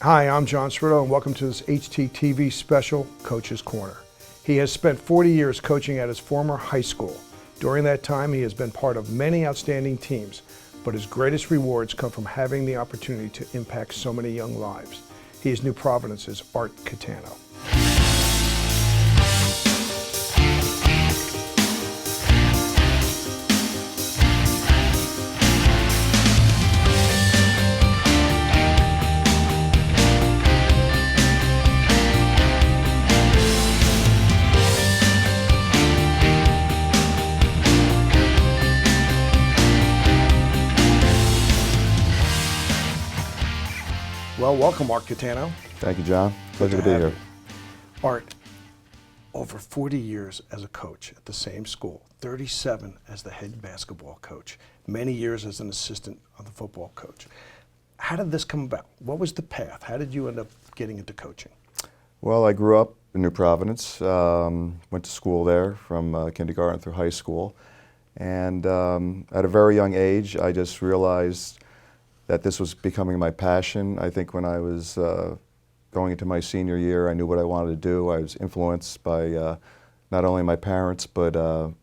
Hi, I'm John Serruto, and welcome to this HTTV special, Coach's Corner. He has spent 40 years coaching at his former high school. During that time, he has been part of many outstanding teams, but his greatest rewards come from having the opportunity to impact so many young lives. He is New Providence's Art Cattano. Well, welcome, Art Cattano. Thank you, John. Pleasure to be here. Art, over 40 years as a coach at the same school, 37 as the head basketball coach, many years as an assistant on the football coach. How did this come about? What was the path? How did you end up getting into coaching? Well, I grew up in New Providence, went to school there from kindergarten through high school, and at a very young age, I just realized that this was becoming my passion. I think when I was going into my senior year, I knew what I wanted to do. I was influenced by not only my parents, but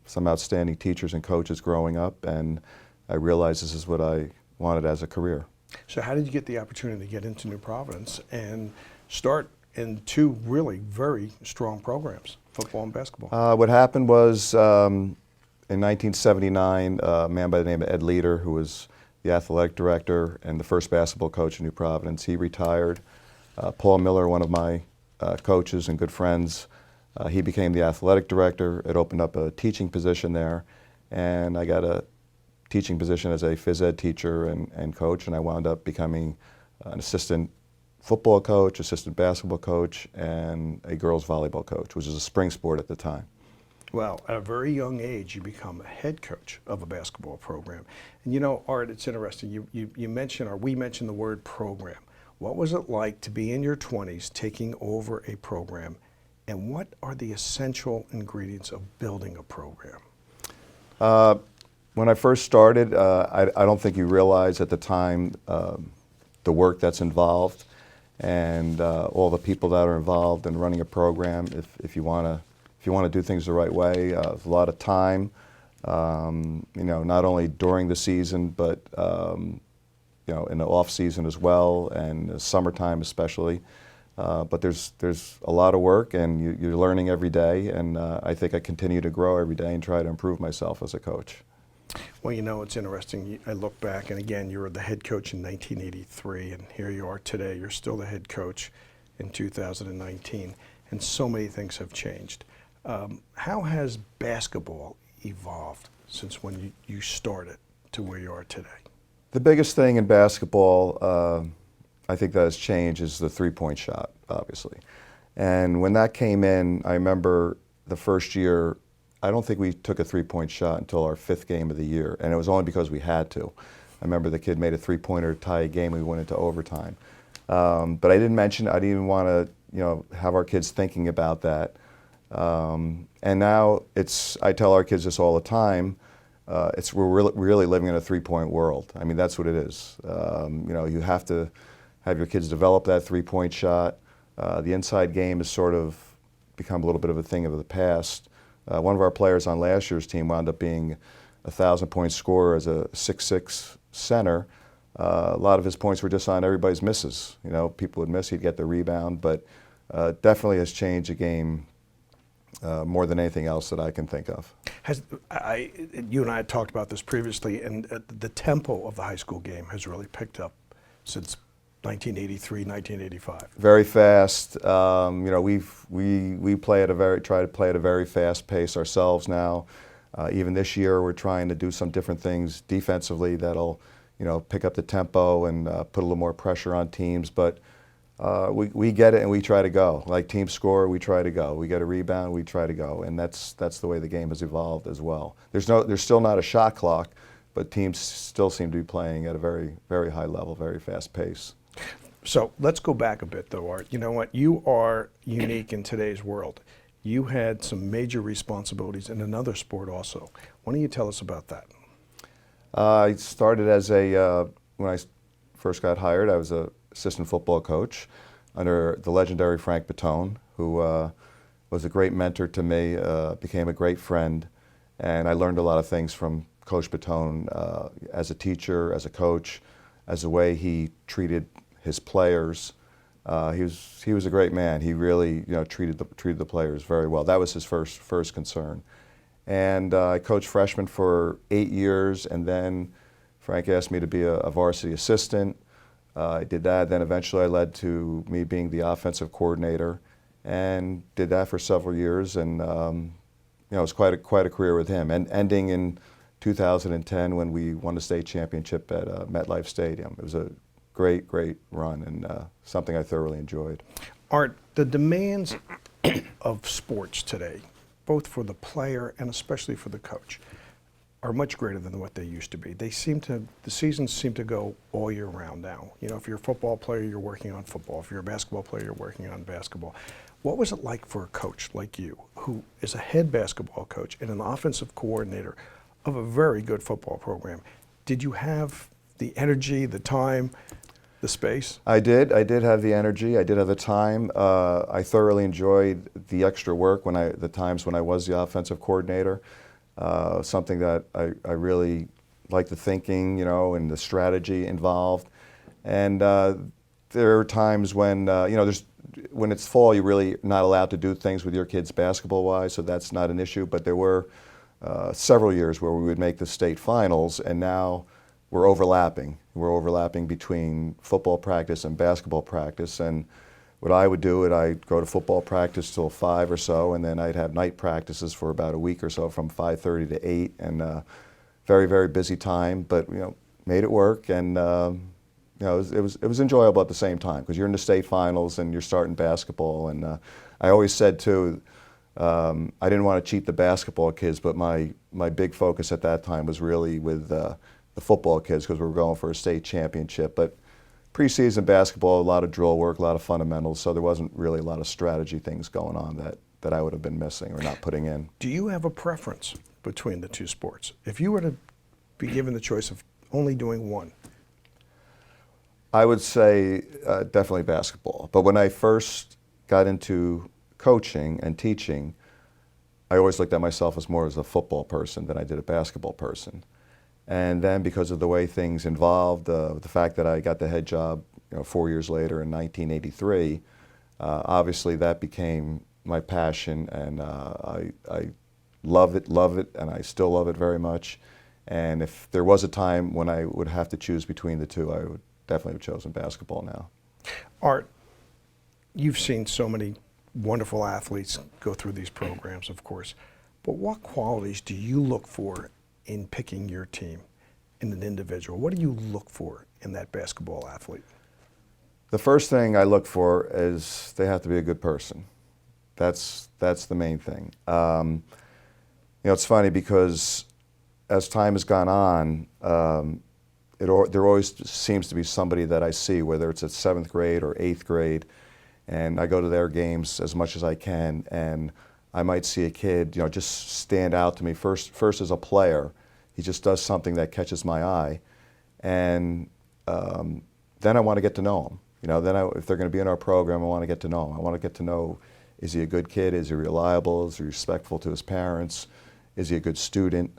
some outstanding teachers and coaches growing up, and I realized this is what I wanted as a career. So how did you get the opportunity to get into New Providence and start in two really very strong programs, football and basketball? What happened was in 1979, a man by the name of Ed Leader, who was the athletic director and the first basketball coach in New Providence, he retired. Paul Miller, one of my coaches and good friends, he became the athletic director. It opened up a teaching position there, and I got a teaching position as a phys ed teacher and coach, and I wound up becoming an assistant football coach, assistant basketball coach, and a girls volleyball coach, which was a spring sport at the time. Well, at a very young age, you become a head coach of a basketball program. And you know, Art, it's interesting. You mentioned, or we mentioned the word program. What was it like to be in your 20s taking over a program? And what are the essential ingredients of building a program? When I first started, I don't think you realize at the time the work that's involved and all the people that are involved in running a program. If you want to do things the right way, a lot of time, you know, not only during the season, but you know, in the off season as well, and the summertime especially. But there's a lot of work, and you're learning every day, and I think I continue to grow every day and try to improve myself as a coach. Well, you know, it's interesting. I look back, and again, you were the head coach in 1983, and here you are today. You're still the head coach in 2019, and so many things have changed. How has basketball evolved since when you started to where you are today? The biggest thing in basketball, I think that has changed, is the three-point shot, obviously. And when that came in, I remember the first year, I don't think we took a three-point shot until our 5th game of the year, and it was only because we had to. I remember the kid made a three-pointer to tie a game, we went into overtime. But I didn't even want to, you know, have our kids thinking about that. And now I tell our kids this all the time, we're really living in a three-point world. I mean, that's what it is. You know, you have to have your kids develop that three-point shot. The inside game has sort of become a little bit of a thing of the past. One of our players on last year's team wound up being a 1,000-point scorer as a 6'6" center. A lot of his points were just on everybody's misses. You know, people would miss, he'd get the rebound, but definitely has changed the game more than anything else that I can think of. You and I had talked about this previously, and the tempo of the high school game has really picked up since 1983, 1985. Very fast. You know, we try to play at a very fast pace ourselves now. Even this year, we're trying to do some different things defensively that'll, you know, pick up the tempo and put a little more pressure on teams. But we get it and we try to go. Like teams score, we try to go. We get a rebound, we try to go, and that's the way the game has evolved as well. There's still not a shot clock, but teams still seem to be playing at a very, very high level, very fast pace. So let's go back a bit, though, Art. You know what? You are unique in today's world. You had some major responsibilities in another sport also. Why don't you tell us about that? I started as when I first got hired, I was a assistant football coach under the legendary Frank Battone, who was a great mentor to me, became a great friend, and I learned a lot of things from Coach Battone as a teacher, as a coach, as the way he treated his players. He was a great man. He really treated the players very well. That was his first concern. And I coached freshmen for 8 years, and then Frank asked me to be a varsity assistant. I did that. Then eventually I led to me being the offensive coordinator, and did that for several years. And it was quite a career with him. And ending in 2010 when we won the state championship at MetLife Stadium. It was a great run, and something I thoroughly enjoyed. Art, the demands of sports today, both for the player and especially for the coach, are much greater than what they used to be. The seasons seem to go all year round now. If you're a football player, you're working on football. If you're a basketball player, you're working on basketball. What was it like for a coach like you, who is a head basketball coach and an offensive coordinator of a very good football program? Did you have the energy, the time, the space? I did have the energy. I did have the time. I thoroughly enjoyed the extra work the times when I was the offensive coordinator. Something that I really liked the thinking, and the strategy involved. And there are times when, when it's fall, you're really not allowed to do things with your kids basketball-wise, so that's not an issue. But there were several years where we would make the state finals, and now we're overlapping. We're overlapping between football practice and basketball practice. And what I would do, I'd go to football practice till 5 or so, and then I'd have night practices for about a week or so from 5:30 to 8, and very busy time. But made it work, and it was enjoyable at the same time, because you're in the state finals and you're starting basketball. And I always said too, I didn't want to cheat the basketball kids, but my big focus at that time was really with the football kids, because we were going for a state championship. But preseason basketball, a lot of drill work, a lot of fundamentals, so there wasn't really a lot of strategy things going on that I would have been missing or not putting in. Do you have a preference between the two sports? If you were to be given the choice of only doing one? I would say definitely basketball. But when I first got into coaching and teaching, I always looked at myself as more as a football person than I did a basketball person. And then because of the way things evolved, the fact that I got the head job 4 years later in 1983, obviously that became my passion, and I love it, and I still love it very much. And if there was a time when I would have to choose between the two, I would definitely have chosen basketball now. Art, you've seen so many wonderful athletes go through these programs, of course, but what qualities do you look for in picking your team in an individual? What do you look for in that basketball athlete? The first thing I look for is they have to be a good person. That's the main thing. It's funny because as time has gone on, there always seems to be somebody that I see, whether it's at 7th grade or 8th grade, and I go to their games as much as I can, and I might see a kid, just stand out to me first as a player. He just does something that catches my eye, and then I want to get to know him. If they're going to be in our program, I want to get to know him. I want to get to know, is he a good kid? Is he reliable? Is he respectful to his parents? Is he a good student?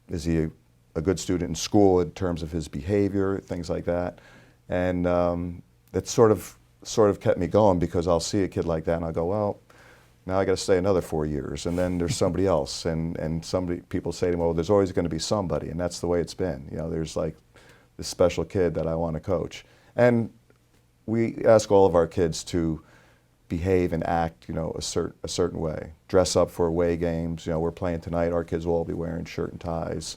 Is he a good student in school in terms of his behavior, things like that? And that sort of kept me going, because I'll see a kid like that and I'll go, well, now I got to stay another 4 years, and then there's somebody else, and people say to me, well, there's always going to be somebody, and that's the way it's been. There's like this special kid that I want to coach, and we ask all of our kids to behave and act, a certain way. Dress up for away games. We're playing tonight. Our kids will all be wearing shirt and ties.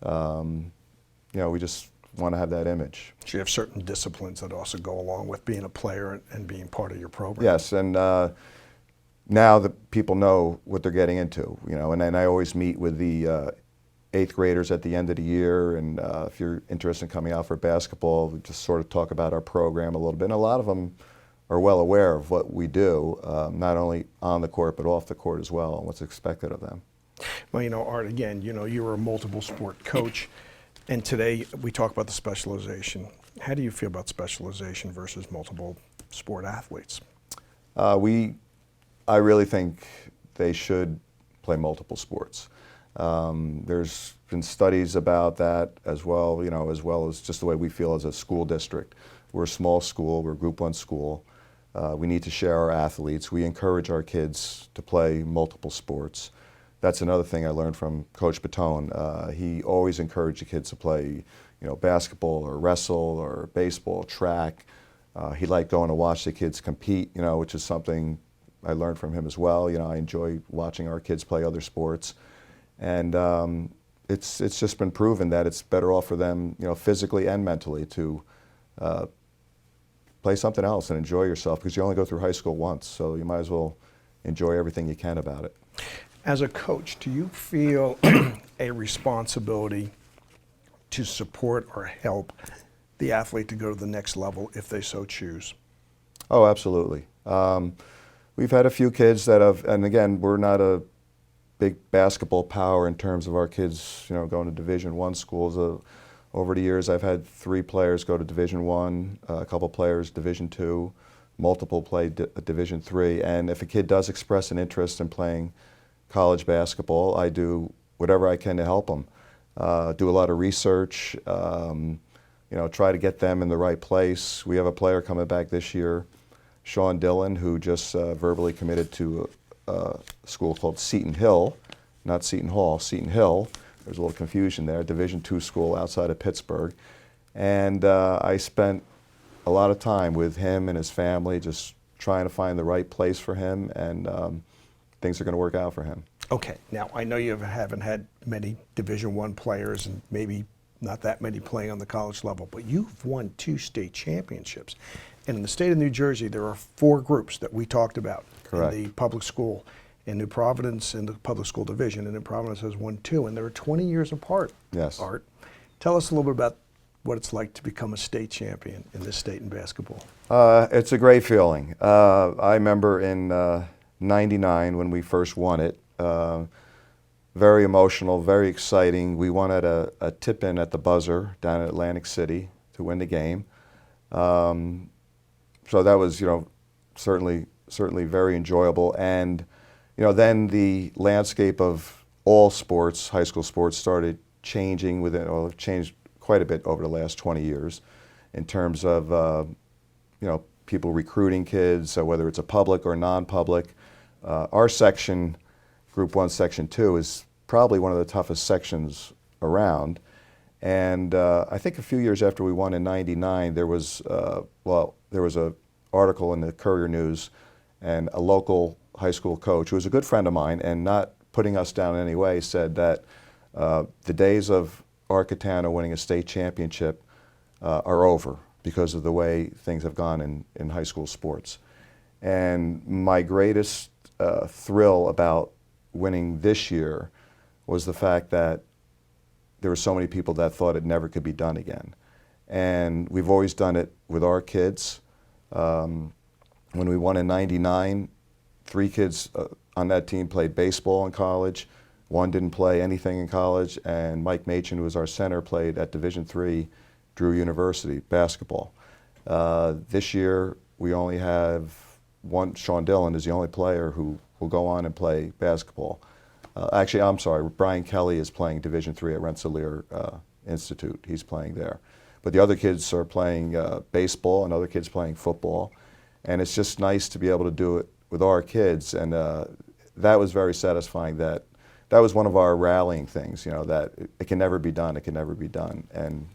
We just want to have that image. So you have certain disciplines that also go along with being a player and being part of your program. Yes, and now that people know what they're getting into, and then I always meet with the 8th graders at the end of the year, and if you're interested in coming out for basketball, we just sort of talk about our program a little bit. And a lot of them are well aware of what we do, not only on the court but off the court as well, and what's expected of them. Well, Art, again, you were a multiple sport coach, and today we talk about the specialization How do you feel about specialization versus multiple sport athletes? I really think they should play multiple sports. There's been studies about that as well, as well as just the way we feel as a school district. We're a small school, we're a Group 1 school. We need to share our athletes. We encourage our kids to play multiple sports. That's another thing I learned from Coach Baton. He always encouraged the kids to play, basketball or wrestle or baseball, track. He liked going to watch the kids compete, which is something I learned from him as well. I enjoy watching our kids play other sports. And it's just been proven that it's better off for them, physically and mentally to play something else and enjoy yourself, because you only go through high school once, so you might as well enjoy everything you can about it. As a coach, do you feel a responsibility to support or help the athlete to go to the next level if they so choose? Oh, absolutely. We've had a few kids that have, and again, we're not a big basketball power in terms of our kids, going to Division I schools. Over the years, I've had 3 players go to Division I, a couple players Division II, multiple play Division III. And if a kid does express an interest in playing college basketball, I do whatever I can to help them. Do a lot of research, try to get them in the right place. We have a player coming back this year, Sean Dillon, who just verbally committed to a school called Seton Hill, not Seton Hall, Seton Hill. There's a little confusion there, Division II school outside of Pittsburgh. And I spent a lot of time with him and his family just trying to find the right place for him, and things are going to work out for him. Okay, now I know you haven't had many Division I players and maybe not that many playing on the college level, but you've won 2 state championships. And in the state of New Jersey, there are 4 groups that we talked about. Correct. In the public school. In New Providence, in the public school division, and New Providence has won 2, and they're 20 years apart. Yes. Art, tell us a little bit about what it's like to become a state champion in this state in basketball. It's a great feeling. I remember in '99 when we first won it. Very emotional, very exciting. We won at a tip-in at the buzzer down in Atlantic City to win the game. So that was, certainly very enjoyable. And then the landscape of all sports, high school sports, started changing changed quite a bit over the last 20 years in terms of, people recruiting kids, whether it's a public or non-public. Our section, Group 1, Section 2, is probably one of the toughest sections around. And I think a few years after we won in '99, there was an article in the Courier News, and a local high school coach, who was a good friend of mine and not putting us down in any way, said that the days of our Cattano winning a state championship are over because of the way things have gone in high school sports. And my greatest thrill about winning this year was the fact that there were so many people that thought it never could be done again. And we've always done it with our kids. When we won in '99, 3 kids on that team played baseball in college. 1 didn't play anything in college, and Mike Machin, who was our center, played at Division III, Drew University, basketball. This year, we only have 1. Sean Dillon is the only player who will go on and play basketball. Actually, I'm sorry, Brian Kelly is playing Division III at Rensselaer Institute. He's playing there. But the other kids are playing baseball, and other kids playing football. And it's just nice to be able to do it with our kids, and that was very satisfying. That was one of our rallying things, that it can never be done, it can never be done. And,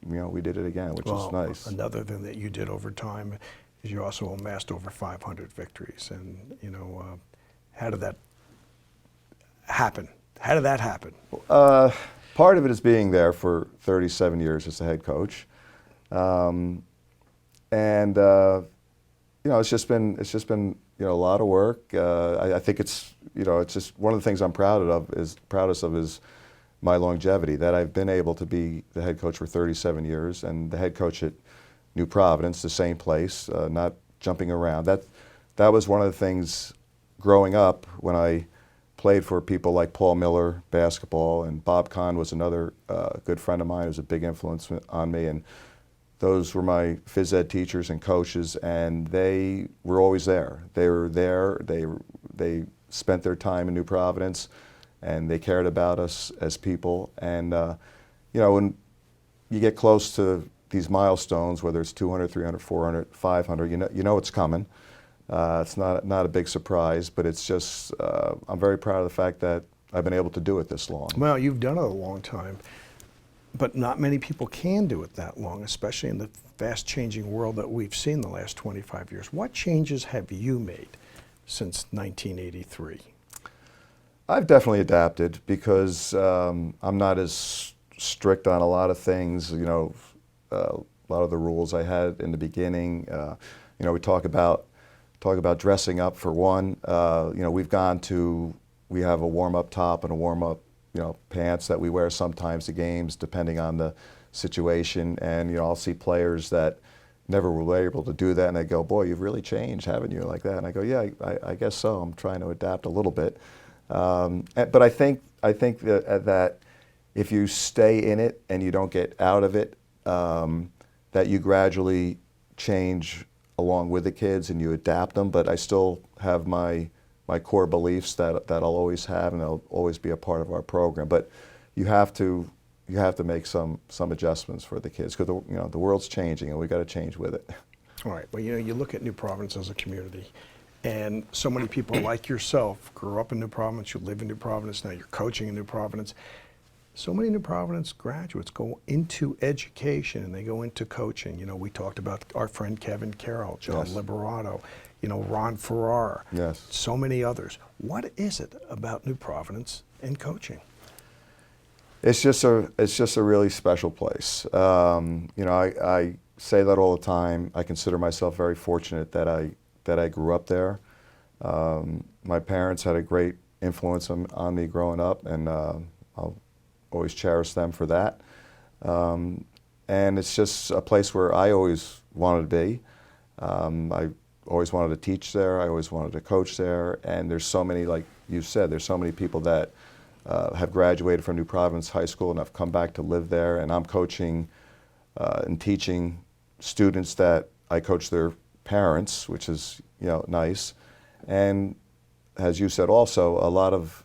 we did it again, which is nice. Another thing that you did over time is you also amassed over 500 victories. And, how did that happen? How did that happen? Part of it is being there for 37 years as the head coach. It's just been a lot of work. I think it's just one of the things I'm proudest of is my longevity, that I've been able to be the head coach for 37 years and the head coach at New Providence, the same place, not jumping around. That was one of the things growing up when I played for people like Paul Miller, basketball, and Bob Kahn was another good friend of mine who was a big influence on me. And those were my phys ed teachers and coaches, and they were always there. They were there. They spent their time in New Providence, and they cared about us as people. And when you get close to these milestones, whether it's 200, 300, 400, 500, you know it's coming. It's not a big surprise, but it's just I'm very proud of the fact that I've been able to do it this long. Well, you've done it a long time, but not many people can do it that long, especially in the fast-changing world that we've seen the last 25 years. What changes have you made since 1983? I've definitely adapted because I'm not as strict on a lot of things. A lot of the rules I had in the beginning. We talk about dressing up for one. We have a warm-up top and a warm-up pants that we wear sometimes to games, depending on the situation. And I'll see players that never were able to do that, and they go, "Boy, you've really changed, haven't you?" Like that. And I go, "Yeah, I guess so. I'm trying to adapt a little bit." But I think that if you stay in it and you don't get out of it, that you gradually change along with the kids and you adapt them. But I still have my core beliefs that I'll always have, and they'll always be a part of our program. But you have to make some adjustments for the kids, because the world's changing and we got to change with it. All right. Well, you look at New Providence as a community, and so many people like yourself grew up in New Providence. You live in New Providence now. You're coaching in New Providence. So many New Providence graduates go into education and they go into coaching. We talked about our friend Kevin Carroll, John Yes. Liberato, Ron Farrar, Yes. so many others. What is it about New Providence and coaching? It's just a really special place. I say that all the time. I consider myself very fortunate that I grew up there. My parents had a great influence on me growing up, and I'll always cherish them for that. And it's just a place where I always wanted to be. I always wanted to teach there. I always wanted to coach there. And there's so many, like you said, there's so many people that have graduated from New Providence High School and have come back to live there. And I'm coaching and teaching students that I coach their parents, which is nice. And as you said also, a lot of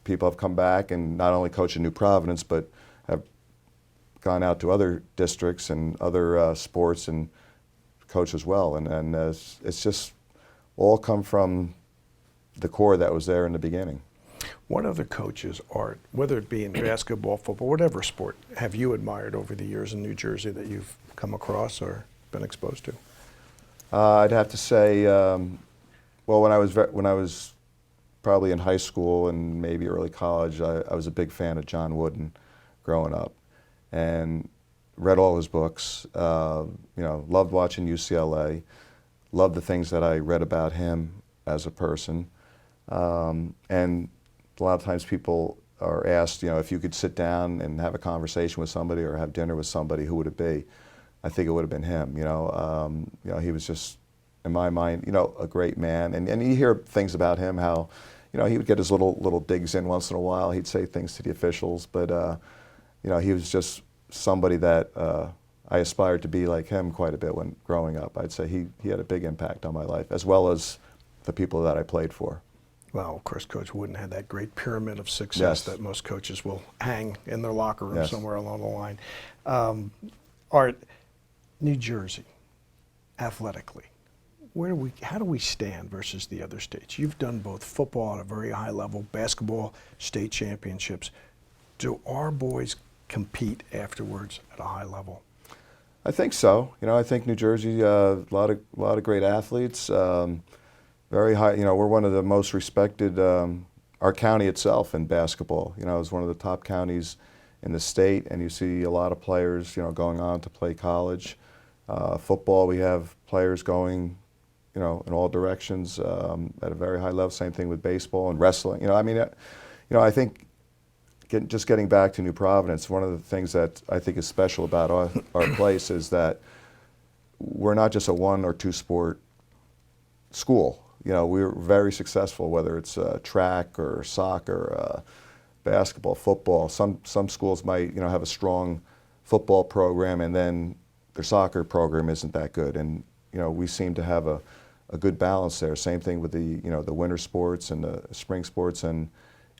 people have come back and not only coach in New Providence, but have gone out to other districts and other sports and coach as well. And it's just all come from the core that was there in the beginning. What other coaches, Art, whether it be in basketball, football, whatever sport, have you admired over the years in New Jersey that you've come across or been exposed to? I'd have to say, well, when I was probably in high school and maybe early college, I was a big fan of John Wooden growing up, and read all his books. Loved watching UCLA. Loved the things that I read about him as a person. And a lot of times people are asked, if you could sit down and have a conversation with somebody or have dinner with somebody, who would it be? I think it would have been him. He was just, in my mind, a great man. And you hear things about him, how, he would get his little digs in once in a while. He'd say things to the officials, but he was just somebody that I aspired to be like him quite a bit when growing up. I'd say he had a big impact on my life, as well as the people that I played for. Well, of course, Coach Wooden had that great pyramid of success Yes. that most coaches will hang in their locker room Yes. somewhere along the line. Art, New Jersey, athletically, how do we stand versus the other states? You've done both football at a very high level, basketball, state championships. Do our boys compete afterwards at a high level? I think so. I think New Jersey, a lot of great athletes. Very high. We're one of the most respected. Our county itself in basketball, is one of the top counties in the state, and you see a lot of players, going on to play college. Football, we have players going, in all directions at a very high level. Same thing with baseball and wrestling. I think just getting back to New Providence, one of the things that I think is special about our place is that we're not just a one or two sport school. We're very successful, whether it's track or soccer, basketball, football. Some schools might have a strong football program, and then their soccer program isn't that good. And we seem to have a good balance there. Same thing with the winter sports and the spring sports, and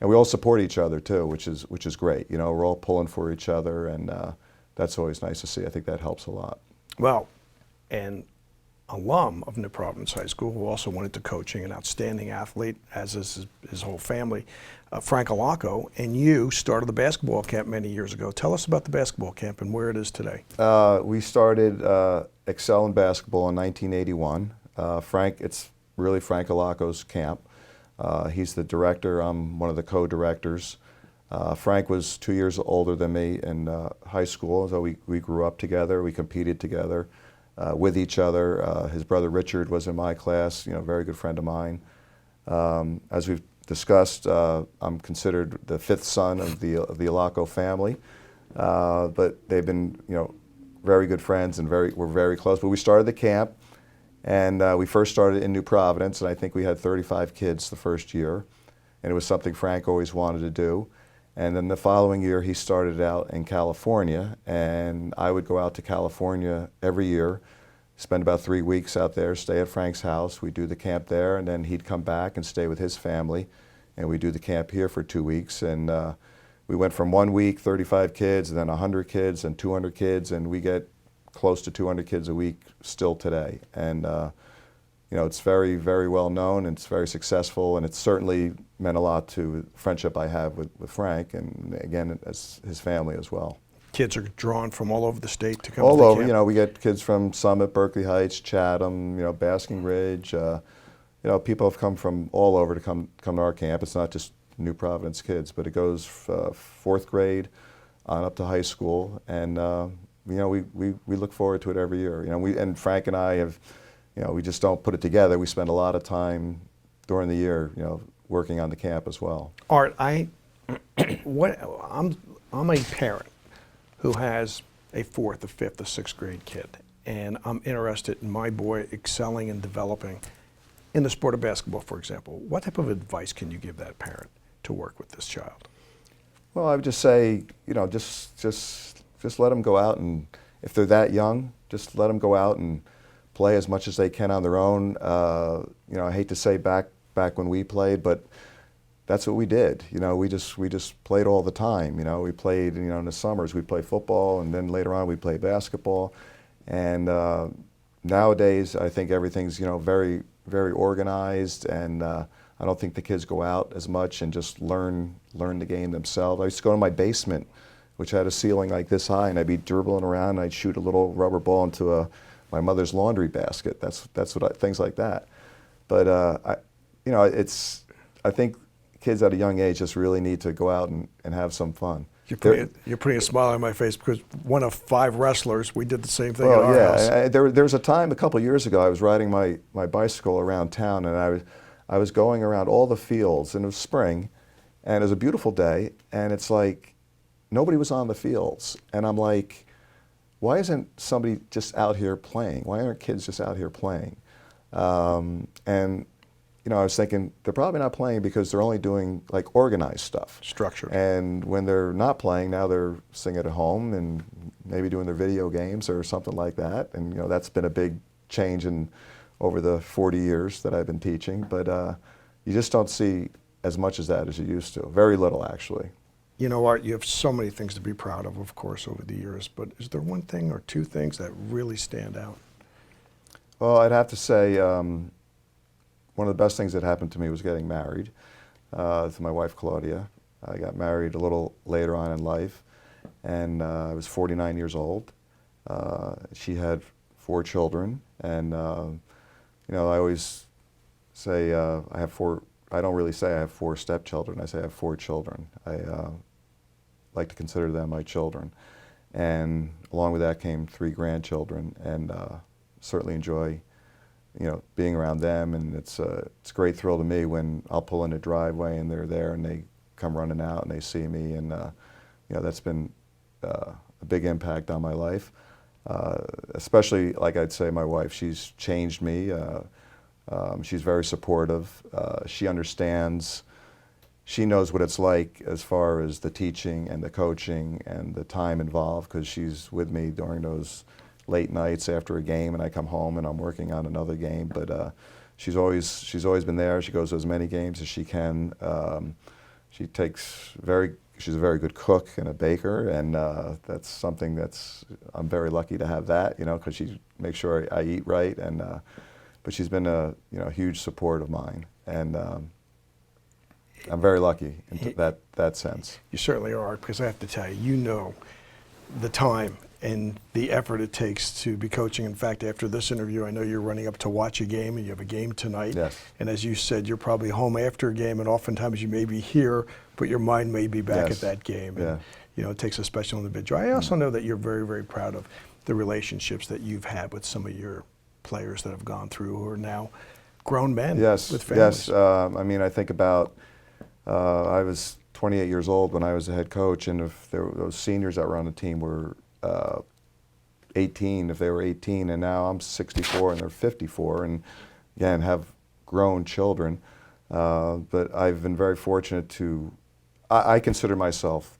we all support each other too, which is great. We're all pulling for each other, and that's always nice to see. I think that helps a lot. Well, an alum of New Providence High School who also went into coaching, an outstanding athlete, as is his whole family, Frank Alaco, and you started the basketball camp many years ago. Tell us about the basketball camp and where it is today. We started Excel in basketball in 1981. It's really Frank Alaco's camp. He's the director. I'm one of the co-directors. Frank was 2 years older than me in high school, so we grew up together. We competed together with each other. His brother Richard was in my class, very good friend of mine. As we've discussed, I'm considered the fifth son of the Alaco family, but they've been, very good friends and we're very close. But we started the camp, and we first started in New Providence, and I think we had 35 kids the first year, and it was something Frank always wanted to do. And then the following year, he started out in California, and I would go out to California every year, spend about 3 weeks out there, stay at Frank's house. We'd do the camp there, and then he'd come back and stay with his family, and we'd do the camp here for 2 weeks. And we went from 1 week, 35 kids, and then 100 kids, and 200 kids, and we get close to 200 kids a week still today. And it's very, very well known, and it's very successful, and it's certainly meant a lot to the friendship I have with Frank, and again, as his family as well. Kids are drawn from all over the state to come all to the over, camp. we get kids from Summit, Berkeley Heights, Chatham, Basking Ridge. People have come from all over to come to our camp. It's not just New Providence kids, but it goes fourth grade on up to high school, and we look forward to it every year. And Frank and I have, we just don't put it together. We spend a lot of time during the year, working on the camp as well. Art, I'm a parent who has a fourth, a fifth, a sixth grade kid, and I'm interested in my boy excelling and developing in the sport of basketball, for example. What type of advice can you give that parent to work with this child? Well, I would just say, just let them go out, and if they're that young, just let them go out and play as much as they can on their own. I hate to say back when we played, but that's what we did. We just played all the time. We played, in the summers we played football, and then later on we played basketball. And nowadays I think everything's very, very organized, and I don't think the kids go out as much and just learn the game themselves. I used to go to my basement, which had a ceiling like this high, and I'd be dribbling around, and I'd shoot a little rubber ball into my mother's laundry basket. That's things like that. But I think kids at a young age just really need to go out and have some fun. You're putting a smile on my face, because one of 5 wrestlers, we did the same thing well, at our house. There was a time a couple of years ago I was riding my bicycle around town, and I was going around all the fields, and it was spring, and it was a beautiful day, and it's like nobody was on the fields, and I'm like, why isn't somebody just out here playing? Why aren't kids just out here playing? And I was thinking they're probably not playing because they're only doing like organized stuff. Structured. And when they're not playing, now they're sitting at home and maybe doing their video games or something like that. And that's been a big change over the 40 years that I've been teaching. But you just don't see as much as that as you used to. Very little, actually. Art, you have so many things to be proud of course, over the years. But is there one thing or two things that really stand out? Well, I'd have to say one of the best things that happened to me was getting married to my wife, Claudia. I got married a little later on in life, and I was 49 years old. She had 4 children, and I always say I have 4. I don't really say I have 4 stepchildren. I say I have 4 children. I like to consider them my children, and along with that came 3 grandchildren, and certainly enjoy being around them. And it's a great thrill to me when I'll pull in a driveway and they're there and they come running out and they see me, and that's been a big impact on my life. Especially, like I'd say, my wife. She's changed me. She's very supportive. She understands. She knows what it's like as far as the teaching and the coaching and the time involved, because she's with me during those late nights after a game, and I come home and I'm working on another game. But she's always been there. She goes to as many games as she can. She's a very good cook and a baker, and that's something I'm very lucky to have that, because she makes sure I eat right. And but she's been a huge support of mine, and I'm very lucky in that sense. You certainly are, because I have to tell you, the time and the effort it takes to be coaching. In fact, after this interview, I know you're running up to watch a game, and you have a game tonight. Yes. And as you said, you're probably home after a game, and oftentimes you may be here, but your mind may be back at that game. And, it takes a special individual. I also know that you're very, very proud of the relationships that you've had with some of your players that have gone through, who are now grown men with families. Yes. I think about, I was 28 years old when I was a head coach, and if there were those seniors that were on the team were 18, if they were 18, and now I'm 64 and they're 54, and again have grown children. But I've been very fortunate I consider myself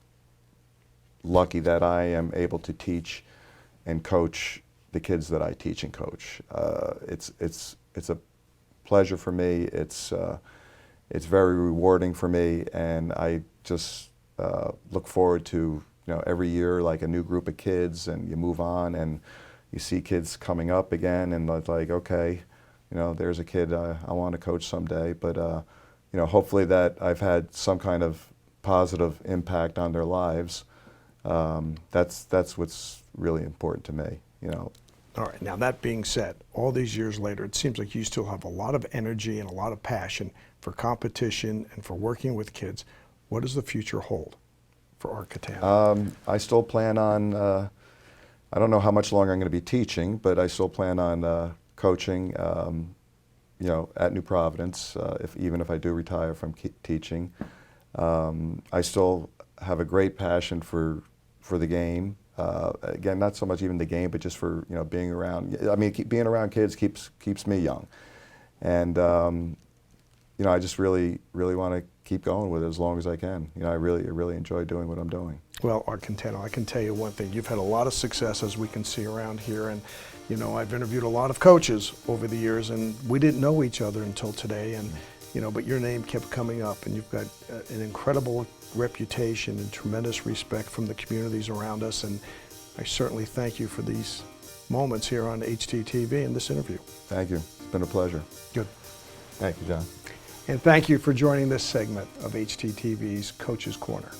lucky that I am able to teach and coach the kids that I teach and coach. It's a pleasure for me. It's very rewarding for me, and I just look forward to every year, like a new group of kids, and you move on and you see kids coming up again, and it's like, okay, there's a kid I want to coach someday. But hopefully that I've had some kind of positive impact on their lives. That's what's really important to me. All right. Now, that being said, all these years later, it seems like you still have a lot of energy and a lot of passion for competition and for working with kids. What does the future hold for Art Cattano? I still plan on, I don't know how much longer I'm going to be teaching, but I still plan on coaching, at New Providence, even if I do retire from teaching. I still have a great passion for the game. Again, not so much even the game, but just for being around. Being around kids keeps me young, and I just really want to keep going with it as long as I can. I really enjoy doing what I'm doing. Well, Art Cattano, I can tell you one thing: you've had a lot of success, as we can see around here, and I've interviewed a lot of coaches over the years, and we didn't know each other until today, and but your name kept coming up, and you've got an incredible reputation and tremendous respect from the communities around us, and I certainly thank you for these moments here on HTTV and this interview. Thank you. It's been a pleasure. Good. Thank you, John. And thank you for joining this segment of HTTV's Coach's Corner.